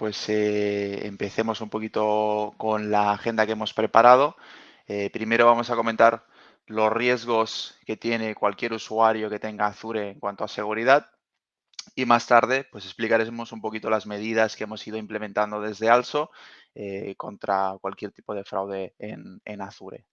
pues empecemos un poquito con la agenda que hemos preparado. Primero vamos a comentar los riesgos que tiene cualquier usuario que tenga Azure en cuanto a seguridad y más tarde pues explicaremos un poquito las medidas que hemos ido implementando desde Also contra cualquier tipo de fraude en Azure.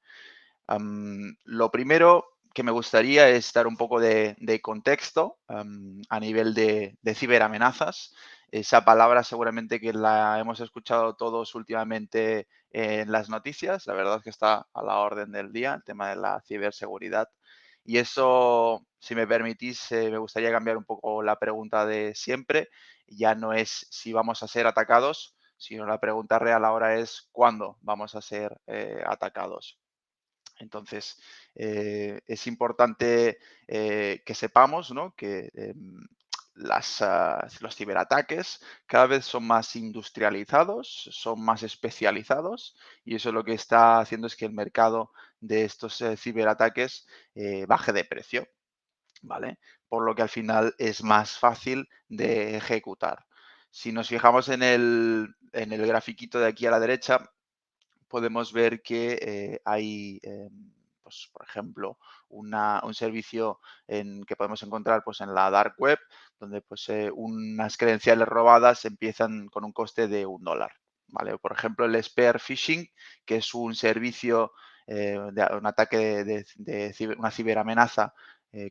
Lo primero que me gustaría es dar un poco de contexto a nivel de ciberamenazas. Esa palabra seguramente que la hemos escuchado todos últimamente en las noticias. La verdad es que está a la orden del día el tema de la ciberseguridad. Y eso, si me permitís, me gustaría cambiar un poco la pregunta de siempre. Ya no es si vamos a ser atacados, sino la pregunta real ahora es cuándo vamos a ser atacados. Entonces, es importante que sepamos, ¿no?, que los ciberataques cada vez son más industrializados, son más especializados y eso lo que está haciendo es que el mercado de estos ciberataques baje de precio, ¿vale? Por lo que al final es más fácil de ejecutar. Si nos fijamos en el grafiquito de aquí a la derecha, podemos ver que hay, pues, por ejemplo, un servicio que podemos encontrar pues, en la dark web, donde pues, unas credenciales robadas empiezan con un coste de $1. ¿Vale? O, por ejemplo, el spear phishing, que es un servicio de un ataque una ciberamenaza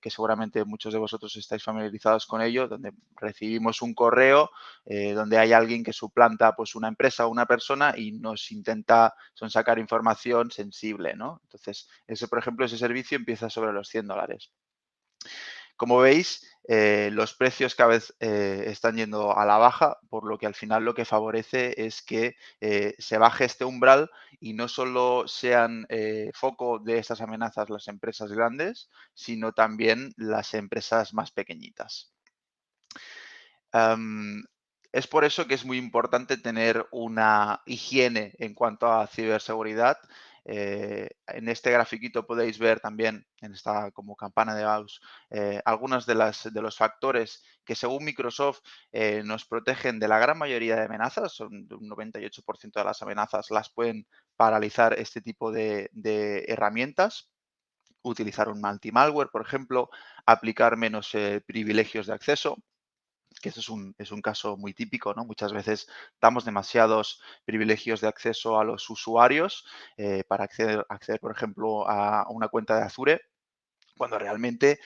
que seguramente muchos de vosotros estáis familiarizados con ello, donde recibimos un correo donde hay alguien que suplanta pues una empresa o una persona y nos intenta sacar información sensible, ¿no? Entonces, ese, por ejemplo, ese servicio empieza sobre los $100. Como veis, los precios cada vez están yendo a la baja, por lo que al final lo que favorece es que se baje este umbral y no solo sean foco de estas amenazas las empresas grandes, sino también las empresas más pequeñitas. Am, es por eso que es muy importante tener una higiene en cuanto a ciberseguridad. En este grafiquito podéis ver también, en esta como campana de Gauss, algunos de los factores que según Microsoft nos protegen de la gran mayoría de amenazas. Son de un 98% de las amenazas las pueden paralizar este tipo de herramientas. Utilizar un anti-malware, por ejemplo, aplicar menos privilegios de acceso, que eso es un caso muy típico, ¿no? Muchas veces damos demasiados privilegios de acceso a los usuarios para acceder, por ejemplo, a una cuenta de Azure, cuando realmente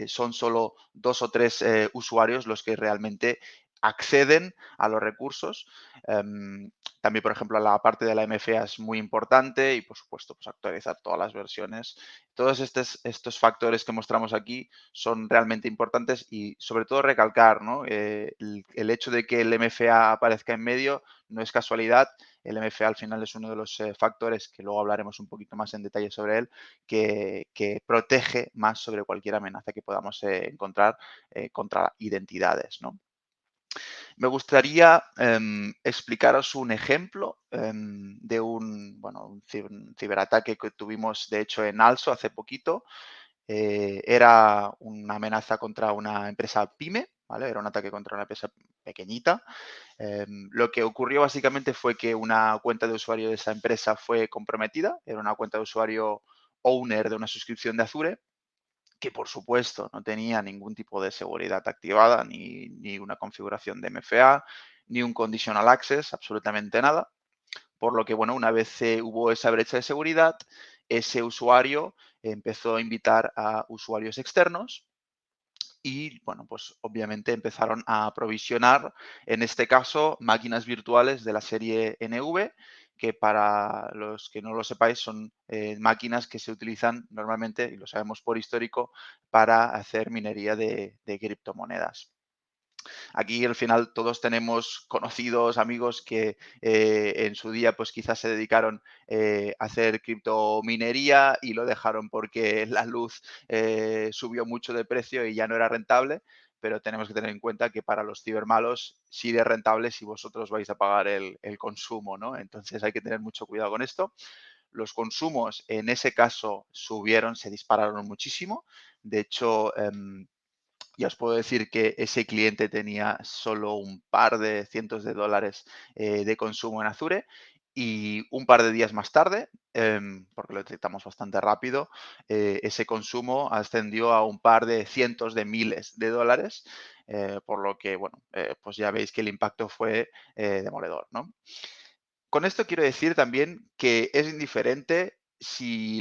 son solo 2 o 3 usuarios los que realmente acceden a los recursos. Em, También, por ejemplo, la parte de la MFA es muy importante y, por supuesto, pues actualizar todas las versiones. Todos estos factores que mostramos aquí son realmente importantes y, sobre todo, recalcar, ¿no? El hecho de que el MFA aparezca en medio no es casualidad. El MFA al final es uno de los factores que luego hablaremos un poquito más en detalle sobre él, que protege más sobre cualquier amenaza que podamos encontrar contra identidades, ¿no? Me gustaría explicaros un ejemplo de un ciberataque que tuvimos, de hecho, en Also hace poquito. Era una amenaza contra una empresa pyme, ¿vale? Era un ataque contra una empresa pequeñita. Lo que ocurrió básicamente fue que una cuenta de usuario de esa empresa fue comprometida. Era una cuenta de usuario owner de una suscripción de Azure, que por supuesto no tenía ningún tipo de seguridad activada, ni una configuración de MFA, ni un conditional access, absolutamente nada. Por lo que, bueno, una vez hubo esa brecha de seguridad, ese usuario empezó a invitar a usuarios externos y, bueno, pues obviamente empezaron a provisionar, en este caso, máquinas virtuales de la serie NV, que para los que no lo sepáis son máquinas que se utilizan normalmente, y lo sabemos por histórico, para hacer minería de criptomonedas. Aquí al final todos tenemos conocidos, amigos que en su día pues quizás se dedicaron a hacer criptominería y lo dejaron porque la luz subió mucho de precio y ya no era rentable, pero tenemos que tener en cuenta que para los cibermalos sí es rentable si vosotros vais a pagar el consumo, ¿no? Entonces hay que tener mucho cuidado con esto. Los consumos en ese caso subieron, se dispararon muchísimo. De hecho, Ya os puedo decir que ese cliente tenía solo un par de cientos de dólares de consumo en Azure y un par de días más tarde, porque lo detectamos bastante rápido, ese consumo ascendió a un par de cientos de miles de dólares, por lo que, bueno, pues ya veis que el impacto fue demoledor, ¿no? Con esto quiero decir también que es indiferente si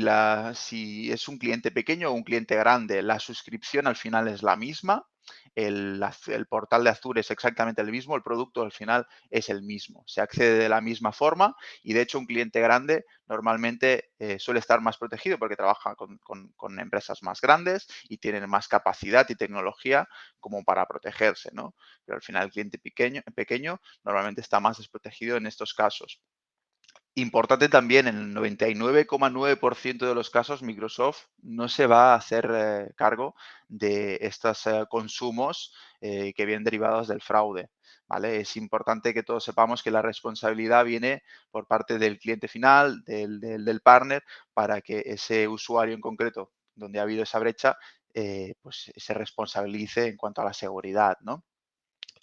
es un cliente pequeño o un cliente grande, la suscripción al final es la misma, el portal de Azure es exactamente el mismo, el producto al final es el mismo, se accede de la misma forma y de hecho un cliente grande normalmente suele estar más protegido porque trabaja con empresas más grandes y tienen más capacidad y tecnología como para protegerse, ¿no? Pero al final el cliente pequeño normalmente está más desprotegido en estos casos. Importante también, en el 99,9% de los casos, Microsoft no se va a hacer cargo de estos consumos que vienen derivados del fraude, ¿vale? Es importante que todos sepamos que la responsabilidad viene por parte del cliente final, del partner, para que ese usuario en concreto, donde ha habido esa brecha, pues se responsabilice en cuanto a la seguridad, ¿no?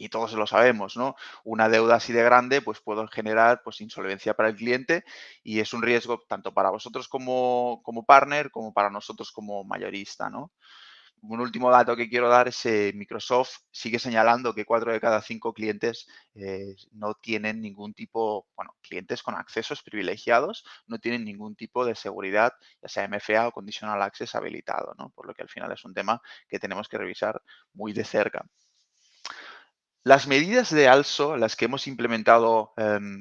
Y todos lo sabemos, ¿no? Una deuda así de grande, pues puede generar pues insolvencia para el cliente y es un riesgo tanto para vosotros como partner, como para nosotros como mayorista, ¿no? Un último dato que quiero dar es Microsoft sigue señalando que 4 de cada 5 clientes no tienen ningún tipo, bueno, clientes con accesos privilegiados no tienen ningún tipo de seguridad, ya sea MFA o Conditional Access habilitado, ¿no? Por lo que al final es un tema que tenemos que revisar muy de cerca. Las medidas de ALSO, las que hemos implementado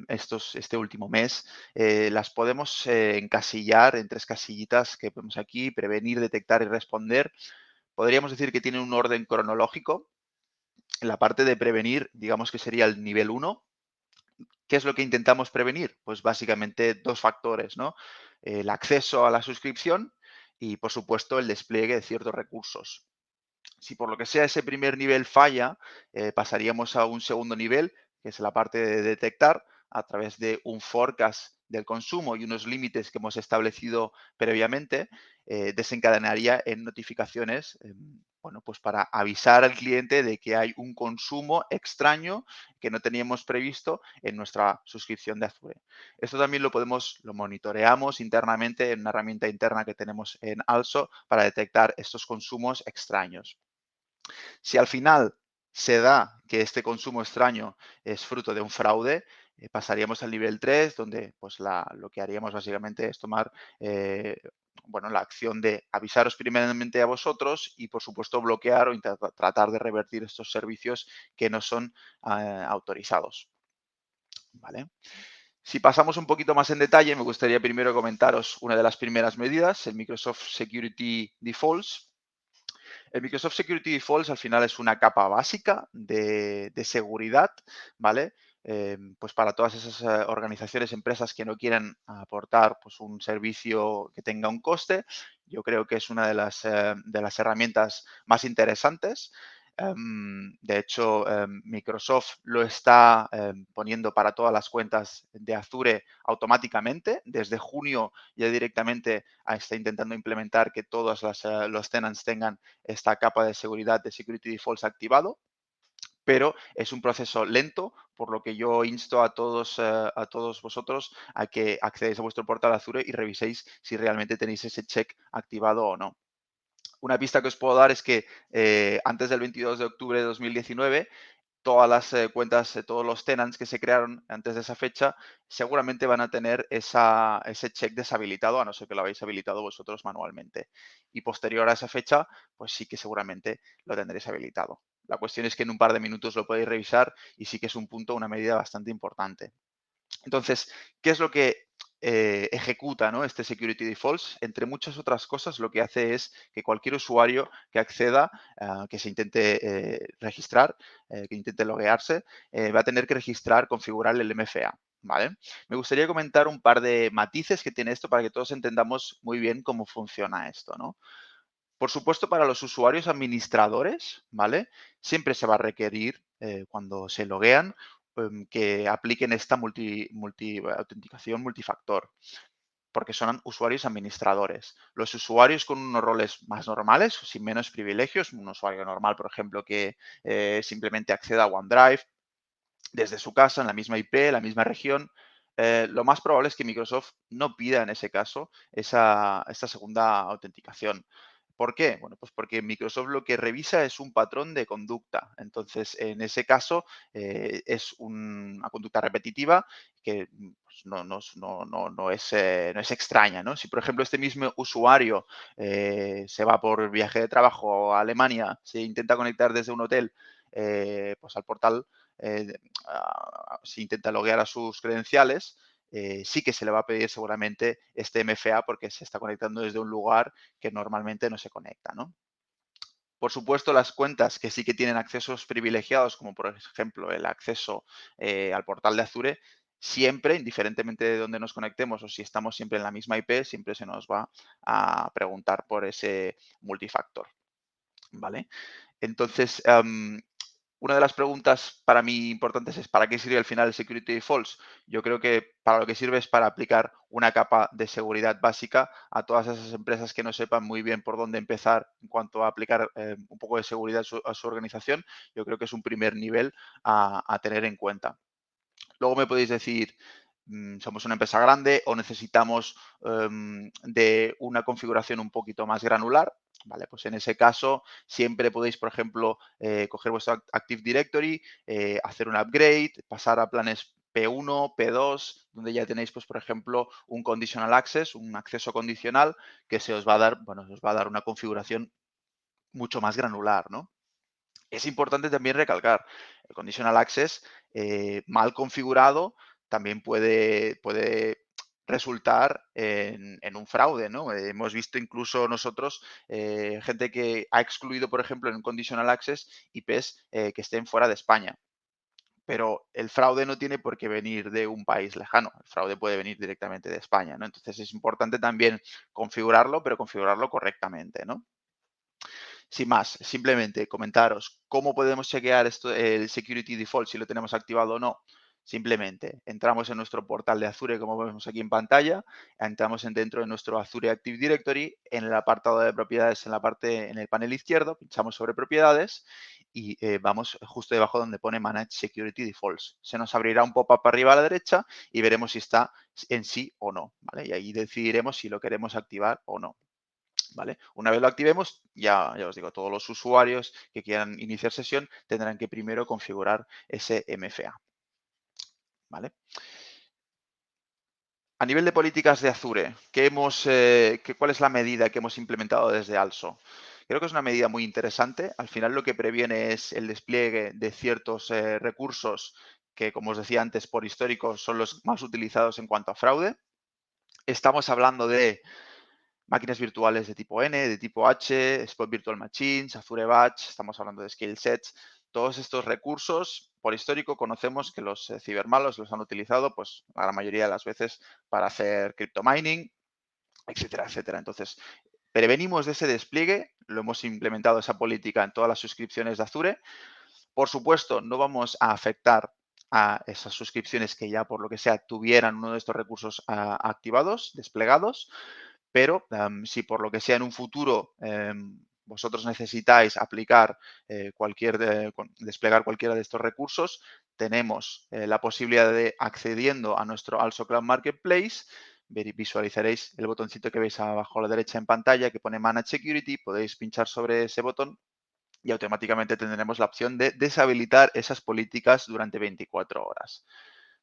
este último mes, las podemos encasillar en tres casillitas que vemos aquí: prevenir, detectar y responder. Podríamos decir que tiene un orden cronológico. En la parte de prevenir, digamos que sería el nivel uno. ¿Qué es lo que intentamos prevenir? Pues básicamente dos factores, ¿no? El acceso a la suscripción y, por supuesto, el despliegue de ciertos recursos. Si por lo que sea ese primer nivel falla, pasaríamos a un segundo nivel, que es la parte de detectar a través de un forecast del consumo y unos límites que hemos establecido previamente, desencadenaría en notificaciones, bueno, pues para avisar al cliente de que hay un consumo extraño que no teníamos previsto en nuestra suscripción de Azure. Esto también lo monitoreamos internamente en una herramienta interna que tenemos en Also para detectar estos consumos extraños. Si al final se da que este consumo extraño es fruto de un fraude, pasaríamos al nivel 3, donde pues lo que haríamos básicamente es tomar bueno, la acción de avisaros primeramente a vosotros y, por supuesto, bloquear o tratar de revertir estos servicios que no son autorizados. ¿Vale? Si pasamos un poquito más en detalle, me gustaría primero comentaros una de las primeras medidas, el Microsoft Security Defaults. El Microsoft Security Defaults al final es una capa básica de seguridad, ¿vale? Pues para todas esas organizaciones, empresas que no quieran aportar pues, un servicio que tenga un coste, yo creo que es una de las herramientas más interesantes. De hecho, Microsoft lo está poniendo para todas las cuentas de Azure automáticamente. Desde junio ya directamente está intentando implementar que todos los tenants tengan esta capa de seguridad de Security Defaults activado, pero es un proceso lento, por lo que yo insto a todos vosotros a que accedáis a vuestro portal Azure y reviséis si realmente tenéis ese check activado o no. Una pista que os puedo dar es que antes del 22 de octubre de 2019 todas las cuentas, todos los tenants que se crearon antes de esa fecha, seguramente van a tener ese check deshabilitado, a no ser que lo habéis habilitado vosotros manualmente. Y posterior a esa fecha, pues sí que seguramente lo tendréis habilitado. La cuestión es que en un par de minutos lo podéis revisar y sí que es un punto, una medida bastante importante. Entonces, ¿qué es lo que ejecuta, ¿no? Este Security Defaults? Entre muchas otras cosas, lo que hace es que cualquier usuario que acceda, que se intente registrar, que intente loguearse, va a tener que registrar, configurar el MFA. ¿Vale? Me gustaría comentar un par de matices que tiene esto para que todos entendamos muy bien cómo funciona esto, ¿no? Por supuesto, para los usuarios administradores, ¿vale? Siempre se va a requerir, cuando se loguean, que apliquen esta autenticación multifactor. porque son usuarios administradores. Los usuarios con unos roles más normales, sin menos privilegios, un usuario normal, por ejemplo, que simplemente acceda a OneDrive desde su casa, en la misma IP, la misma región, lo más probable es que Microsoft no pida en ese caso esta segunda autenticación. ¿Por qué? Bueno, pues porque Microsoft lo que revisa es un patrón de conducta. Entonces, en ese caso, es una conducta repetitiva que pues, no es extraña, ¿no? Si, por ejemplo, este mismo usuario se va por viaje de trabajo a Alemania, se intenta conectar desde un hotel pues al portal eh, si intenta loguear a sus credenciales, sí que se le va a pedir seguramente este MFA porque se está conectando desde un lugar que normalmente no se conecta, ¿no? Por supuesto, las cuentas que sí que tienen accesos privilegiados, como por ejemplo el acceso al portal de Azure, siempre, indiferentemente de dónde nos conectemos o si estamos siempre en la misma IP, siempre se nos va a preguntar por ese multifactor, ¿vale? Entonces, una de las preguntas para mí importantes es ¿para qué sirve al final el Security Defaults? Yo creo que para lo que sirve es para aplicar una capa de seguridad básica a todas esas empresas que no sepan muy bien por dónde empezar en cuanto a aplicar un poco de seguridad a su organización. Yo creo que es un primer nivel a tener en cuenta. Luego me podéis decir, somos una empresa grande o necesitamos de una configuración un poquito más granular. Vale, pues en ese caso siempre podéis, por ejemplo, coger vuestro Active Directory, hacer un upgrade, pasar a planes P1, P2, donde ya tenéis, pues, por ejemplo, un conditional access, un acceso condicional que se os va a dar, bueno, os va a dar una configuración mucho más granular, ¿no? Es importante también recalcar, el conditional access mal configurado también puede resultar en un fraude, ¿no? Hemos visto incluso nosotros gente que ha excluido, por ejemplo, en un conditional access IPs que estén fuera de España. Pero el fraude no tiene por qué venir de un país lejano, el fraude puede venir directamente de España, ¿no? Entonces es importante también configurarlo, pero configurarlo correctamente, ¿no? Sin más, simplemente comentaros cómo podemos chequear esto, el Security Default, si lo tenemos activado o no. Simplemente entramos en nuestro portal de Azure, como vemos aquí en pantalla, entramos dentro de nuestro Azure Active Directory, en el apartado de propiedades, en el panel izquierdo, pinchamos sobre propiedades y vamos justo debajo donde pone Manage Security Defaults. Se nos abrirá un pop-up arriba a la derecha y veremos si está en sí o no, ¿vale? Y ahí decidiremos si lo queremos activar o no. ¿Vale? Una vez lo activemos, ya os digo, todos los usuarios que quieran iniciar sesión tendrán que primero configurar ese MFA. ¿Vale? A nivel de políticas de Azure, ¿cuál es la medida que hemos implementado desde Also? Creo que es una medida muy interesante. Al final lo que previene es el despliegue de ciertos recursos que, como os decía antes, por histórico son los más utilizados en cuanto a fraude. Estamos hablando de máquinas virtuales de tipo N, de tipo H, Spot Virtual Machines, Azure Batch, estamos hablando de scale sets. Todos estos recursos, por histórico, conocemos que los cibermalos los han utilizado, pues, la gran mayoría de las veces para hacer crypto mining, etcétera, etcétera. Entonces, prevenimos de ese despliegue, lo hemos implementado esa política en todas las suscripciones de Azure. Por supuesto, no vamos a afectar a esas suscripciones que ya, por lo que sea, tuvieran uno de estos recursos activados, desplegados, pero si por lo que sea en un futuro vosotros necesitáis aplicar desplegar cualquiera de estos recursos, tenemos la posibilidad de, accediendo a nuestro Also Cloud Marketplace, visualizaréis el botoncito que veis abajo a la derecha en pantalla que pone Manage Security, podéis pinchar sobre ese botón y automáticamente tendremos la opción de deshabilitar esas políticas durante 24 horas.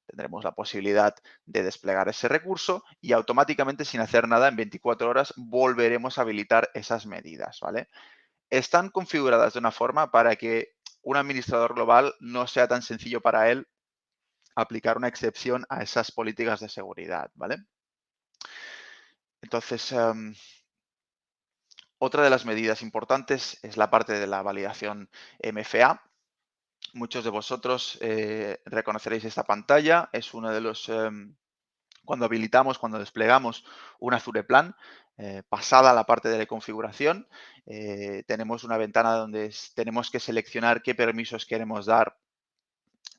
Tendremos la posibilidad de desplegar ese recurso y automáticamente, sin hacer nada, en 24 horas volveremos a habilitar esas medidas, ¿vale? Están configuradas de una forma para que un administrador global no sea tan sencillo para él aplicar una excepción a esas políticas de seguridad, ¿vale? Entonces, otra de las medidas importantes es la parte de la validación MFA. Muchos de vosotros reconoceréis esta pantalla. Es uno de los cuando habilitamos, cuando desplegamos un Azure Plan, pasada la parte de la configuración, tenemos una ventana donde tenemos que seleccionar qué permisos queremos dar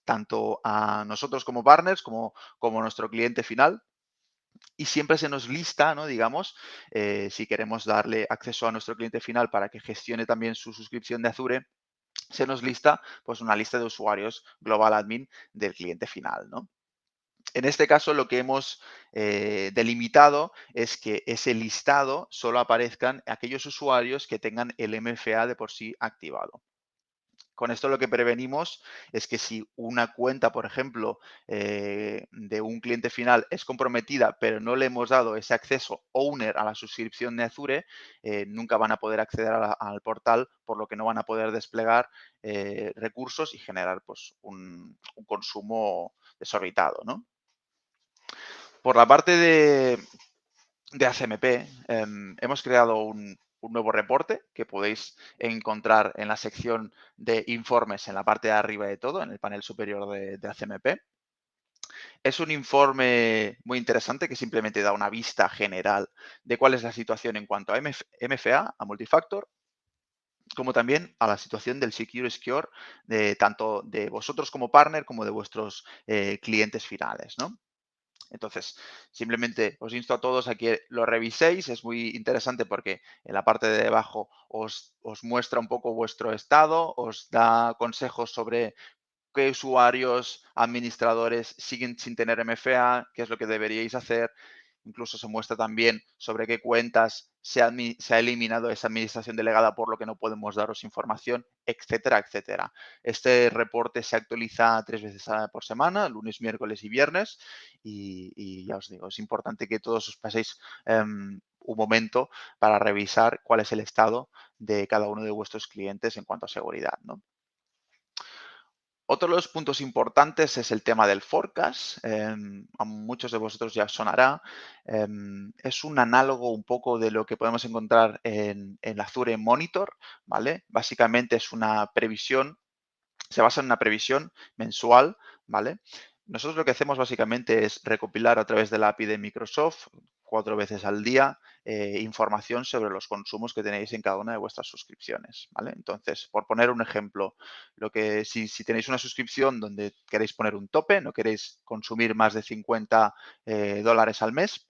tanto a nosotros como partners como a nuestro cliente final. y siempre se nos lista, ¿no? Digamos, si queremos darle acceso a nuestro cliente final para que gestione también su suscripción de Azure, se nos lista pues una lista de usuarios global admin del cliente final, ¿no? En este caso, lo que hemos delimitado es que ese listado solo aparezcan aquellos usuarios que tengan el MFA de por sí activado. Con esto lo que prevenimos es que si una cuenta, por ejemplo, de un cliente final es comprometida, pero no le hemos dado ese acceso owner a la suscripción de Azure, nunca van a poder acceder al portal, por lo que no van a poder desplegar recursos y generar pues, un consumo desorbitado, ¿no? Por la parte de ACMP, hemos creado un nuevo reporte que podéis encontrar en la sección de informes en la parte de arriba de todo, en el panel superior de ACMP. Es un informe muy interesante que simplemente da una vista general de cuál es la situación en cuanto a MFA, a multifactor, como también a la situación del Secure Score de tanto de vosotros como partner como de vuestros clientes finales, ¿no? Entonces, simplemente os insto a todos a que lo reviséis. Es muy interesante porque en la parte de debajo os muestra un poco vuestro estado, os da consejos sobre qué usuarios, administradores siguen sin tener MFA, qué es lo que deberíais hacer. Incluso se muestra también sobre qué cuentas se ha eliminado esa administración delegada por lo que no podemos daros información, etcétera, etcétera. Este reporte se actualiza 3 veces por semana, lunes, miércoles y viernes. Y ya os digo, es importante que todos os paséis un momento para revisar cuál es el estado de cada uno de vuestros clientes en cuanto a seguridad, ¿no? Otro de los puntos importantes es el tema del forecast. A muchos de vosotros ya os sonará. Es un análogo un poco de lo que podemos encontrar en Azure Monitor, ¿vale? Básicamente es una previsión, se basa en una previsión mensual, ¿vale? Nosotros lo que hacemos básicamente es recopilar a través de la API de Microsoft 4 veces al día información sobre los consumos que tenéis en cada una de vuestras suscripciones, ¿vale? Entonces, por poner un ejemplo, si tenéis una suscripción donde queréis poner un tope, no queréis consumir más de 50 dólares al mes,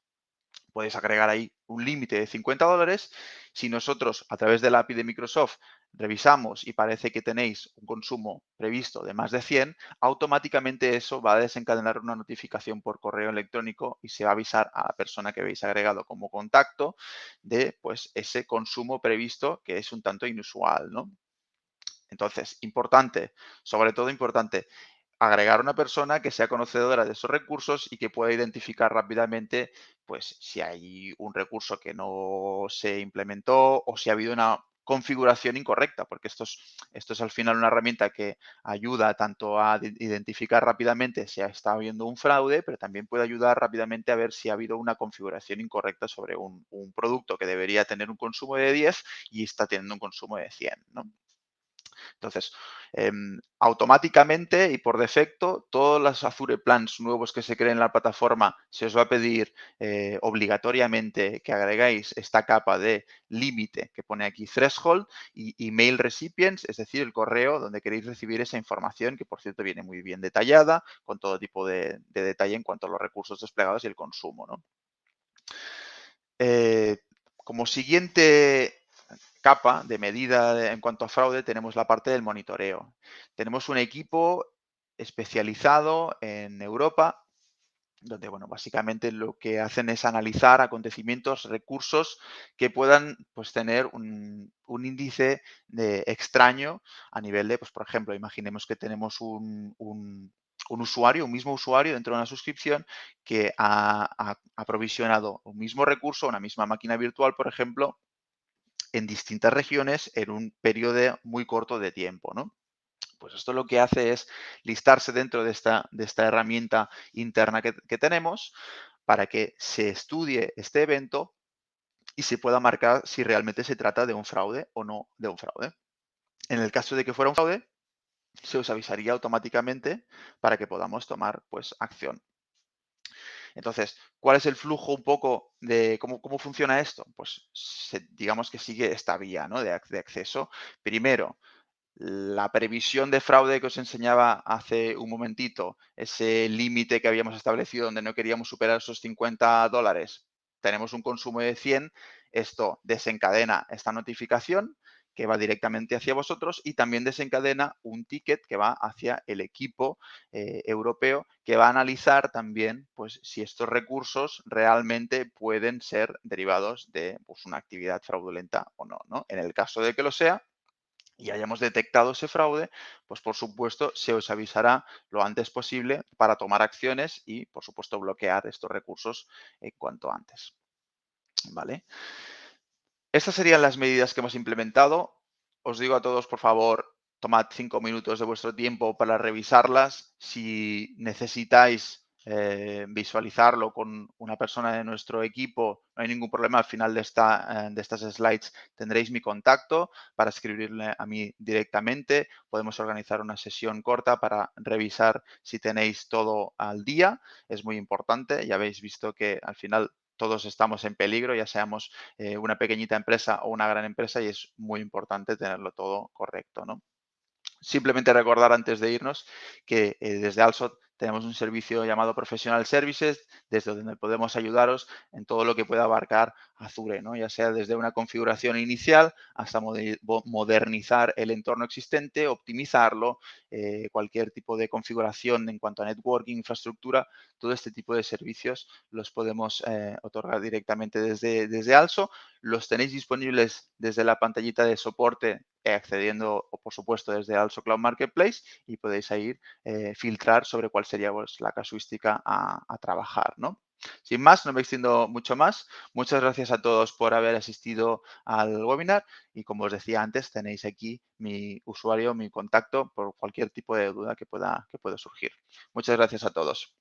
podéis agregar ahí un límite de 50 dólares. Si nosotros, a través de la API de Microsoft, revisamos y parece que tenéis un consumo previsto de más de 100, automáticamente eso va a desencadenar una notificación por correo electrónico y se va a avisar a la persona que habéis agregado como contacto de pues, ese consumo previsto que es un tanto inusual, ¿no? Entonces, importante, sobre todo importante, agregar una persona que sea conocedora de esos recursos y que pueda identificar rápidamente, pues, si hay un recurso que no se implementó o si ha habido una configuración incorrecta, porque esto es al final una herramienta que ayuda tanto a identificar rápidamente si está habiendo un fraude, pero también puede ayudar rápidamente a ver si ha habido una configuración incorrecta sobre un producto que debería tener un consumo de 10 y está teniendo un consumo de 100, ¿no? Entonces, automáticamente y por defecto, todos los Azure Plans nuevos que se creen en la plataforma, se os va a pedir obligatoriamente que agregáis esta capa de límite que pone aquí threshold y email recipients, es decir, el correo donde queréis recibir esa información, que por cierto viene muy bien detallada, con todo tipo de detalle en cuanto a los recursos desplegados y el consumo, ¿no? Eh, Como siguiente capa de medida en cuanto a fraude, tenemos la parte del monitoreo. Tenemos un equipo especializado en Europa, donde, bueno, básicamente lo que hacen es analizar acontecimientos, recursos que puedan, pues, tener un índice de extraño a nivel de, pues, por ejemplo, imaginemos que tenemos un usuario, un mismo usuario dentro de una suscripción que ha provisionado un mismo recurso, una misma máquina virtual, por ejemplo, en distintas regiones en un periodo muy corto de tiempo, ¿no? Pues esto lo que hace es listarse dentro de esta herramienta interna que tenemos para que se estudie este evento y se pueda marcar si realmente se trata de un fraude o no de un fraude. En el caso de que fuera un fraude, se os avisaría automáticamente para que podamos tomar pues acción. Entonces, ¿cuál es el flujo un poco de cómo funciona esto? Pues digamos que sigue esta vía, ¿no? de acceso. Primero, la previsión de fraude que os enseñaba hace un momentito, ese límite que habíamos establecido donde no queríamos superar esos $50, tenemos un consumo de 100, esto desencadena esta notificación que va directamente hacia vosotros y también desencadena un ticket que va hacia el equipo europeo que va a analizar también pues, si estos recursos realmente pueden ser derivados de pues, una actividad fraudulenta o no, ¿no? En el caso de que lo sea, y hayamos detectado ese fraude, pues por supuesto se os avisará lo antes posible para tomar acciones y por supuesto bloquear estos recursos en cuanto antes. ¿Vale? Estas serían las medidas que hemos implementado. Os digo a todos, por favor, tomad 5 minutos de vuestro tiempo para revisarlas. Si necesitáis visualizarlo con una persona de nuestro equipo, no hay ningún problema. Al final de estas slides tendréis mi contacto para escribirle a mí directamente. Podemos organizar una sesión corta para revisar si tenéis todo al día. Es muy importante. Ya habéis visto que al final todos estamos en peligro, ya seamos una pequeñita empresa o una gran empresa y es muy importante tenerlo todo correcto, ¿no? Simplemente recordar antes de irnos que desde Alsot tenemos un servicio llamado Professional Services, desde donde podemos ayudaros en todo lo que pueda abarcar Azure, ¿no? Ya sea desde una configuración inicial hasta modernizar el entorno existente, optimizarlo, cualquier tipo de configuración en cuanto a networking, infraestructura, todo este tipo de servicios los podemos otorgar directamente desde Also. Los tenéis disponibles desde la pantallita de soporte accediendo, o por supuesto, desde Also Cloud Marketplace y podéis ahí filtrar sobre cuál sería pues, la casuística a trabajar, ¿no? Sin más, no me extiendo mucho más. Muchas gracias a todos por haber asistido al webinar y como os decía antes, tenéis aquí mi usuario, mi contacto por cualquier tipo de duda que pueda surgir. Muchas gracias a todos.